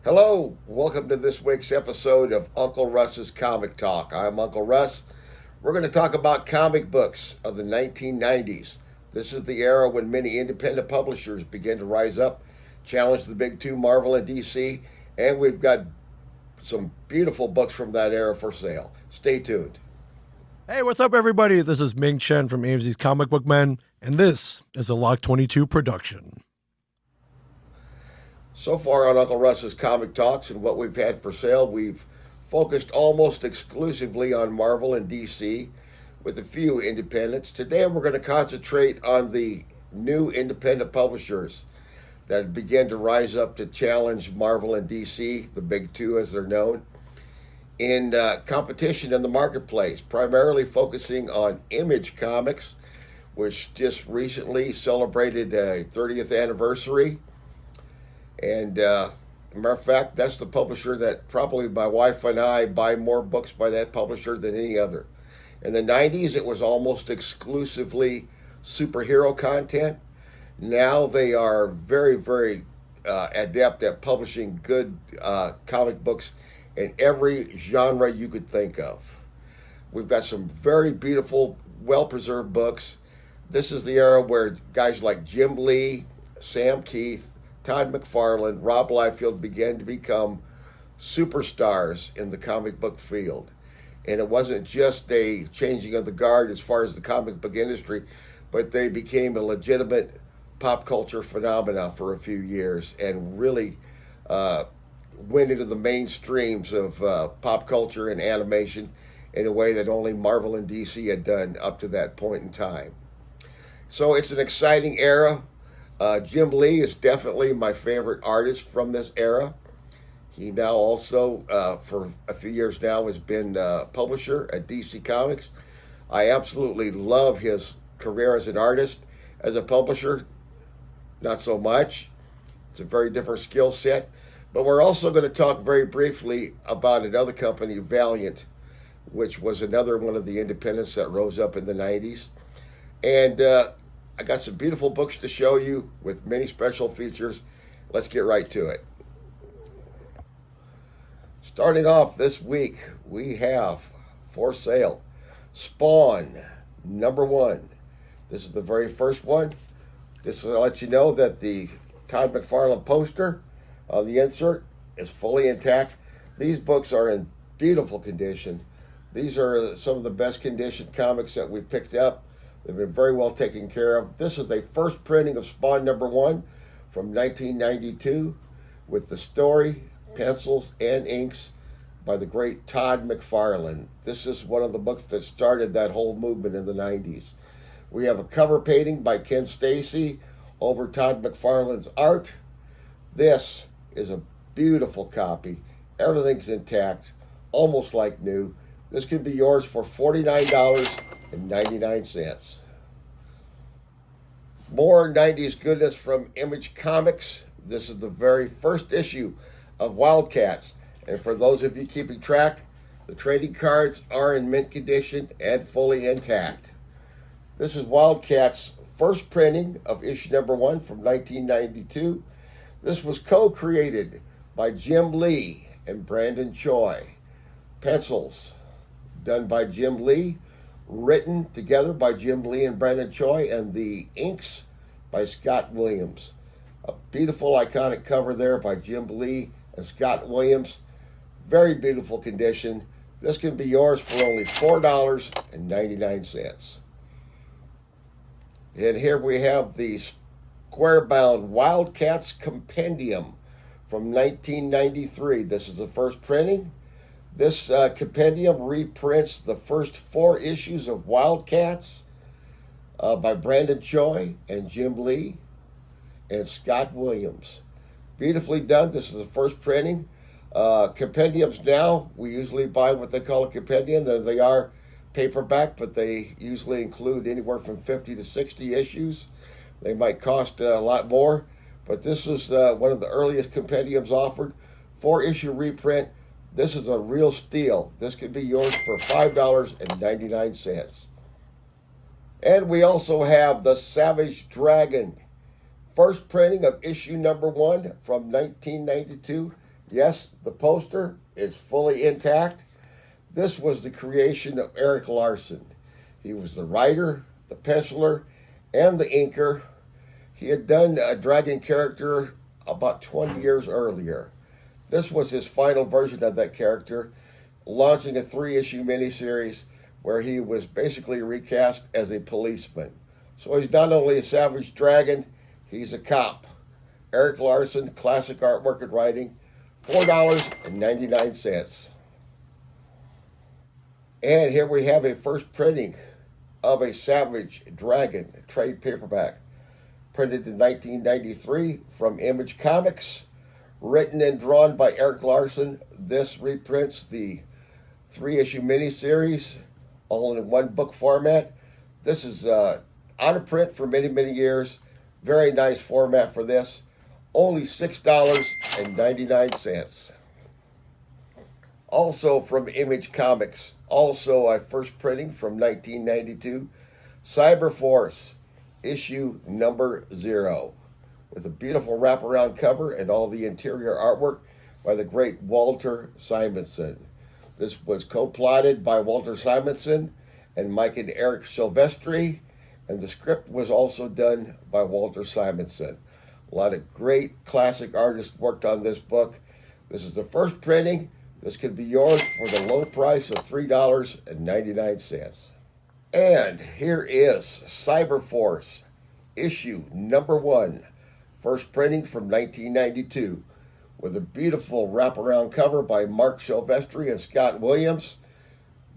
Hello, welcome to this week's episode of Uncle Russ's Comic Talk. I'm Uncle Russ. We're going to talk about comic books of the 1990s. This is the era when many independent publishers began to rise up, challenge the big two, Marvel and DC, and we've got some beautiful books from that era for sale. Stay tuned. Hey, what's up, everybody? This is Ming Chen from AMZ's Comic Book Men, and this is a Lock 22 production. So far on Uncle Russ's Comic Talks and what we've had for sale, we've focused almost exclusively on Marvel and DC with a few independents. Today we're going to concentrate on the new independent publishers that began to rise up to challenge Marvel and DC, the big two as they're known, in competition in the marketplace, primarily focusing on Image Comics, which just recently celebrated a 30th anniversary. And matter of fact, that's the publisher that probably my wife and I buy more books by that publisher than any other. In the 90s, it was almost exclusively superhero content. Now they are very adept at publishing good comic books in every genre you could think of. We've got some very beautiful, well-preserved books. This is the era where guys like Jim Lee, Sam Keith, Todd McFarlane, Rob Liefeld began to become superstars in the comic book field. And it wasn't just a changing of the guard as far as the comic book industry, but they became a legitimate pop culture phenomena for a few years and really went into the mainstreams of pop culture and animation in a way that only Marvel and DC had done up to that point in time. So it's an exciting era. Jim Lee is definitely my favorite artist from this era. He now also, for a few years now, has been publisher at DC Comics. I absolutely love his career as an artist. As a publisher, not so much. It's a very different skill set. But we're also going to talk very briefly about another company, Valiant, which was another one of the independents that rose up in the 90s. And I got some beautiful books to show you with many special features. Let's get right to it. Starting off this week, we have for sale Spawn #1. This is the very first one. Just to let you know that the Todd McFarlane poster on the insert is fully intact. These books are in beautiful condition. These are some of the best conditioned comics that we picked up. They've been very well taken care of. This is a first printing of Spawn #1 from 1992 with the story, pencils, and inks by the great Todd McFarlane. This is one of the books that started that whole movement in the 90s. We have a cover painting by Ken Stacy over Todd McFarlane's art. This is a beautiful copy. Everything's intact, almost like new. This can be yours for $49.99. More 90s goodness from Image Comics. This is the very first issue of Wildcats. And for those of you keeping track, the trading cards are in mint condition and fully intact. This is Wildcats' first printing of issue #1 from 1992. This was co-created by Jim Lee and Brandon Choi. Pencils done by Jim Lee, written together by Jim Lee and Brandon Choi, and the inks by Scott Williams. A beautiful, iconic cover there by Jim Lee and Scott Williams. Very beautiful condition. This can be yours for only $4.99. And here we have the square-bound Wildcats Compendium from 1993. This is the first printing. This compendium reprints the first 4 issues of Wildcats by Brandon Choi and Jim Lee and Scott Williams. Beautifully done. This is the first printing. Compendiums now, we usually buy what they call a compendium. They are paperback, but they usually include anywhere from 50 to 60 issues. They might cost a lot more, but this is one of the earliest compendiums offered. 4-issue reprint. This is a real steal. This could be yours for $5.99. And we also have The Savage Dragon, first printing of issue #1 from 1992. Yes, the poster is fully intact. This was the creation of Eric Larson. He was the writer, the penciler, and the inker. He had done a dragon character about 20 years earlier. This was his final version of that character, launching a 3-issue miniseries where he was basically recast as a policeman. So he's not only a savage dragon, he's a cop. Eric Larson, classic artwork and writing, $4.99. And here we have a first printing of a Savage Dragon trade paperback, printed in 1993 from Image Comics, written and drawn by Eric Larson. This reprints the 3-issue miniseries, all in one book format. This is out of print for many, many years. Very nice format for this. Only $6.99. Also from Image Comics, also a first printing from 1992, Cyberforce, issue number 0, with a beautiful wraparound cover and all the interior artwork by the great Walter Simonson. This was co-plotted by Walter Simonson and Mike and Eric Silvestri, and the script was also done by Walter Simonson. A lot of great classic artists worked on this book. This is the first printing. This can be yours for the low price of $3.99. And here is Cyberforce, issue number 1, first printing from 1992, with a beautiful wraparound cover by Mark Silvestri and Scott Williams.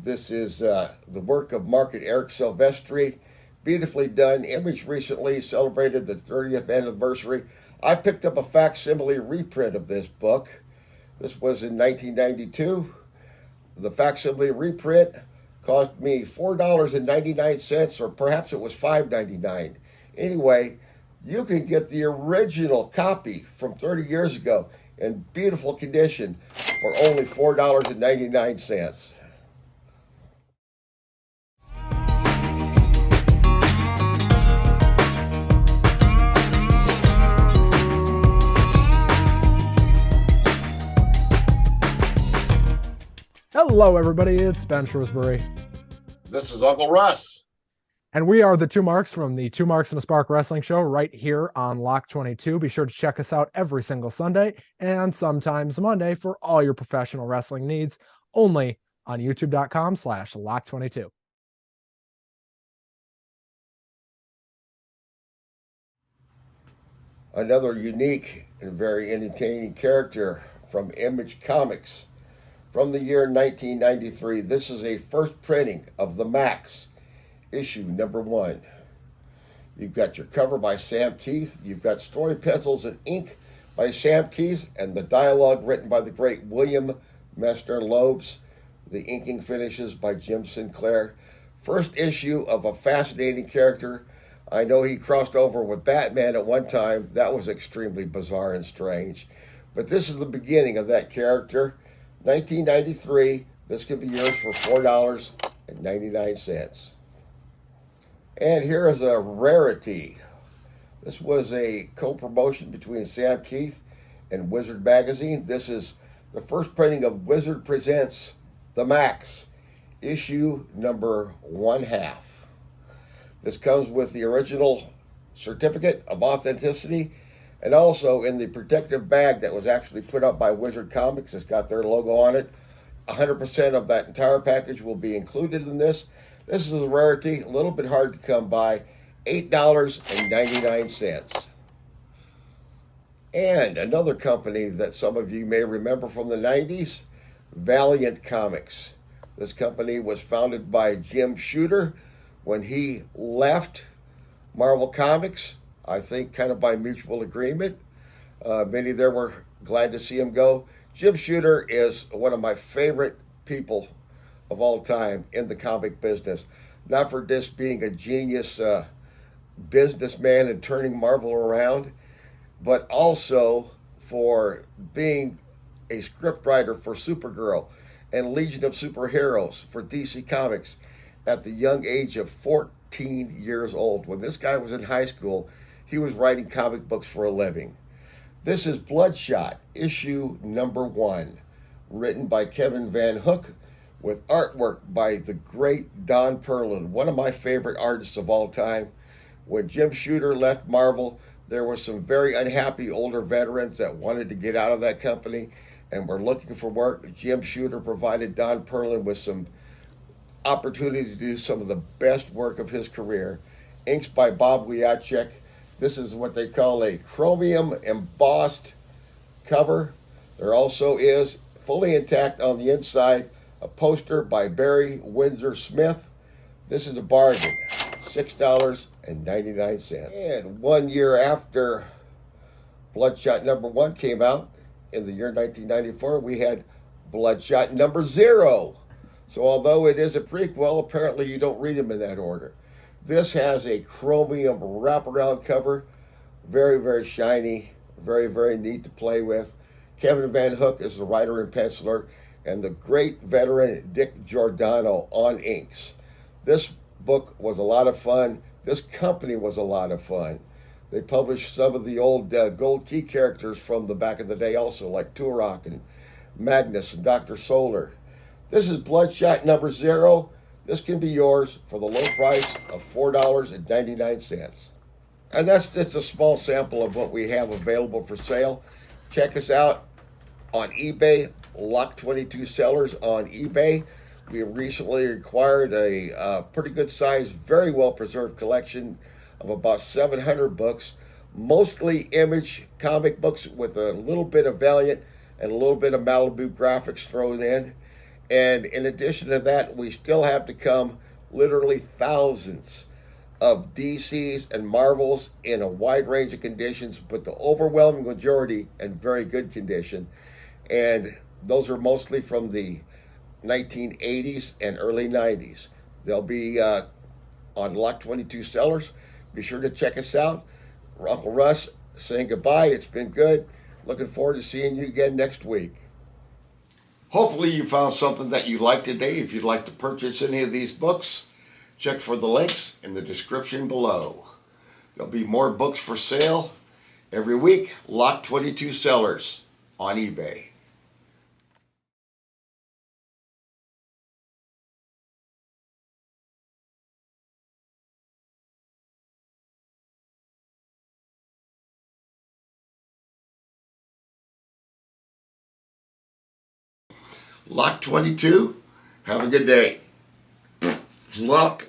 This is the work of Mark and Eric Silvestri. Beautifully done. Image recently celebrated the 30th anniversary. I picked up a facsimile reprint of this book. This was in 1992. The facsimile reprint cost me $4.99, or perhaps it was $5.99. Anyway, you can get the original copy from 30 years ago in beautiful condition for only $4.99. Hello, everybody. It's Ben Shrewsbury. This is Uncle Russ. And we are the Two Marks from the Two Marks and a Spark Wrestling Show right here on Lock 22. Be sure to check us out every single Sunday and sometimes Monday for all your professional wrestling needs, only on youtube.com/Lock22. Another unique and very entertaining character from Image Comics from the year 1993. This is a first printing of the Max, issue number 1. You've got your cover by Sam Keith. You've got story pencils and ink by Sam Keith, and the dialogue written by the great William Messner Loebs. The inking finishes by Jim Sinclair. First issue of a fascinating character. I know he crossed over with Batman at one time. That was extremely bizarre and strange. But this is the beginning of that character. 1993. This could be yours for $4.99. And here is a rarity. This was a co-promotion between Sam Keith and Wizard Magazine. This is the first printing of Wizard Presents The Max, issue number 1/2. This comes with the original certificate of authenticity, and also in the protective bag that was actually put up by Wizard Comics. It's got their logo on it. 100% of that entire package will be included in this. This is a rarity, a little bit hard to come by, $8.99. And another company that some of you may remember from the 90s, Valiant Comics. This company was founded by Jim Shooter when he left Marvel Comics, I think kind of by mutual agreement. Many there were glad to see him go. Jim Shooter is one of my favorite people of all time in the comic business. Not for just being a genius businessman and turning Marvel around, but also for being a scriptwriter for Supergirl and Legion of Superheroes for DC Comics at the young age of 14 years old. When this guy was in high school, he was writing comic books for a living. This is Bloodshot, issue number 1, written by Kevin Van Hook, with artwork by the great Don Perlin, one of my favorite artists of all time. When Jim Shooter left Marvel, there were some very unhappy older veterans that wanted to get out of that company and were looking for work. Jim Shooter provided Don Perlin with some opportunity to do some of the best work of his career. Inks by Bob Wiacek. This is what they call a chromium embossed cover. There also is, fully intact on the inside, a poster by Barry Windsor Smith. This is a bargain, $6.99. And 1 year after Bloodshot number 1 came out, in the year 1994, we had Bloodshot number 0. So although it is a prequel, apparently you don't read them in that order. This has a chromium wraparound cover, very, very shiny, very, very neat to play with. Kevin Van Hook is the writer and penciler, and the great veteran Dick Giordano on inks. This book was a lot of fun. This company was a lot of fun. They published some of the old Gold Key characters from the back of the day also, like Turok and Magnus and Dr. Solar. This is Bloodshot number 0. This can be yours for the low price of $4.99. And that's just a small sample of what we have available for sale. Check us out on eBay, Lock 22 Sellers on eBay. We recently acquired a pretty good sized, very well preserved collection of about 700 books, mostly Image comic books with a little bit of Valiant and a little bit of Malibu graphics thrown in. And in addition to that, we still have to come literally thousands of DCs and Marvels in a wide range of conditions, but the overwhelming majority in very good condition. And those are mostly from the 1980s and early 90s. They'll be on Lock 22 Sellers. Be sure to check us out. Uncle Russ saying goodbye. It's been good. Looking forward to seeing you again next week. Hopefully you found something that you liked today. If you'd like to purchase any of these books, check for the links in the description below. There'll be more books for sale every week. Lock 22 Sellers on eBay. Lock 22, have a good day. Lock